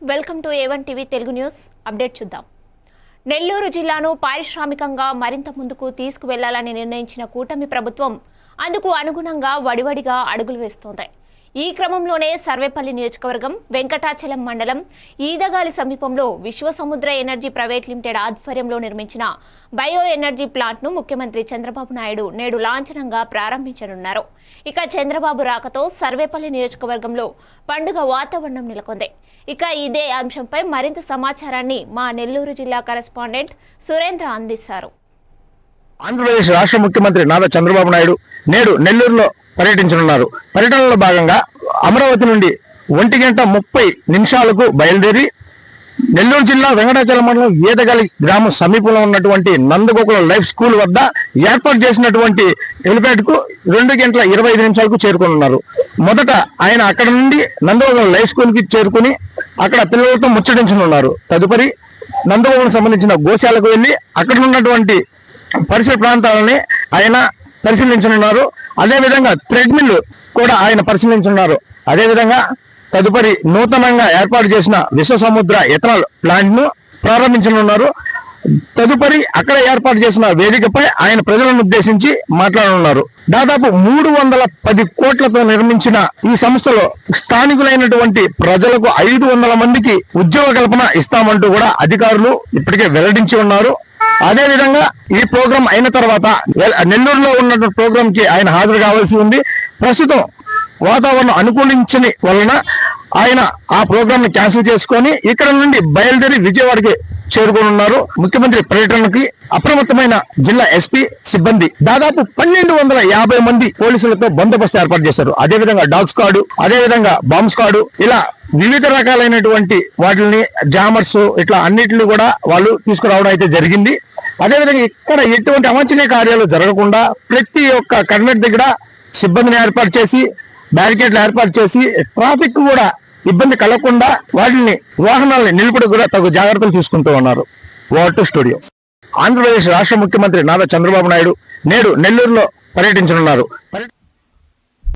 Welcome to A1 TV Telugu news update చూద్దాం. నెల్లూరు జిల్లాను పారిశ్రామికంగా మరింత ముందుకు తీసుకువెళ్లాలని నిర్ణయించిన కూటమి ప్రభుత్వం అందుకు అనుగుణంగా వడివడిగా అడుగులు వేస్తోంది. ఈ క్రమంలోనే సర్వేపల్లి నియోజకవర్గం వెంకటాచలం మండలం ఈదగాలి సమీపంలో విశ్వసముద్ర ఎనర్జీ ప్రైవేట్ లిమిటెడ్ ఆధ్వర్యంలో నిర్మించిన బయో ఎనర్జీ ప్లాంట్ను ముఖ్యమంత్రి చంద్రబాబు నాయుడు నేడు లాంఛనంగా ప్రారంభించనున్నారు. ఇక చంద్రబాబు రాకతో సర్వేపల్లి నియోజకవర్గంలో పండుగ వాతావరణం నెలకొంది. ఇక ఇదే అంశంపై మరింత సమాచారాన్ని మా నెల్లూరు జిల్లా కరెస్పాండెంట్ సురేంద్ర అందిస్తారు. ఆంధ్రప్రదేశ్ రాష్ట్ర ముఖ్యమంత్రి నారా చంద్రబాబు నాయుడు నేడు నెల్లూరులో పర్యటించనున్నారు. పర్యటనలో భాగంగా అమరావతి నుండి 1:30 బయలుదేరి నెల్లూరు జిల్లా వెంకటాచలం మండలం ఈదగాలి గ్రామం సమీపంలో ఉన్నటువంటి నందగోకులం లైఫ్ స్కూల్ వద్ద ఏర్పాటు చేసినటువంటి హెలిప్యాడ్ కు 2:25 చేరుకున్నారు. మొదట ఆయన అక్కడ నుండి నందగోకులం లైఫ్ స్కూల్ కి చేరుకుని అక్కడ పిల్లలతో ముచ్చటించనున్నారు. తదుపరి నందగోకులం సంబంధించిన గోశాలకు వెళ్లి అక్కడ ఉన్నటువంటి పరిసర ప్రాంతాలని ఆయన పరిశీలించనున్నారు. అదేవిధంగా థ్రెడ్ మిల్ కూడా ఆయన పరిశీలించనున్నారు. అదేవిధంగా తదుపరి నూతనంగా ఏర్పాటు చేసిన విశ్వసముద్ర ఎథనాల్ ప్లాంట్ ను ప్రారంభించనున్నారు. తదుపరి అక్కడ ఏర్పాటు చేసిన వేదికపై ఆయన ప్రజలను ఉద్దేశించి మాట్లాడనున్నారు. దాదాపు 310 కోట్లతో నిర్మించిన ఈ సంస్థలో స్థానికులైనటువంటి ప్రజలకు 500 మందికి ఉద్యోగ కల్పన ఇస్తామంటూ కూడా అధికారులు ఇప్పటికే వెల్లడించి ఉన్నారు. అదే విధంగా ఈ ప్రోగ్రాం అయిన తర్వాత నెల్లూరులో ఉన్న ప్రోగ్రాం కి ఆయన హాజరు కావాల్సి ఉంది. ప్రస్తుతం వాతావరణం అనుకూలించని వలన ఆయన ఆ ప్రోగ్రామ్ ని క్యాన్సిల్ చేసుకొని ఇక్కడ నుండి బయలుదేరి విజయవాడకి చేరుకోనున్నారు. ముఖ్యమంత్రి పర్యటనకి అప్రమత్తమైన జిల్లా ఎస్పీ సిబ్బంది దాదాపు 1250 మంది పోలీసులతో బందోబస్తు ఏర్పాటు చేశారు. అదేవిధంగా డాగ్ స్క్వాడ్, అదేవిధంగా బాంబ్ స్క్వాడ్, ఇలా వివిధ రకాలైనటువంటి వాటిని జామర్స్ ఇట్లా అన్నిటిని కూడా వాళ్ళు తీసుకురావడం అయితే జరిగింది. అదేవిధంగా ఇక్కడ ఎటువంటి అవాంఛనీయ కార్యాలు జరగకుండా ప్రతి ఒక్క కన్వెంట్ దగ్గర సిబ్బందిని ఏర్పాటు చేసి బ్యారికేడ్లు ఏర్పాటు చేసి ట్రాఫిక్ కూడా ఇబ్బంది కలగకుండా వాటిని వాహనాలని నిలుపుడు కూడా తగు జాగ్రత్తలు తీసుకుంటూ ఉన్నారు. Water studio. ఆంధ్రప్రదేశ్ రాష్ట్ర ముఖ్యమంత్రి నారా చంద్రబాబు నాయుడు నేడు నెల్లూరులో పర్యటించనున్నారు.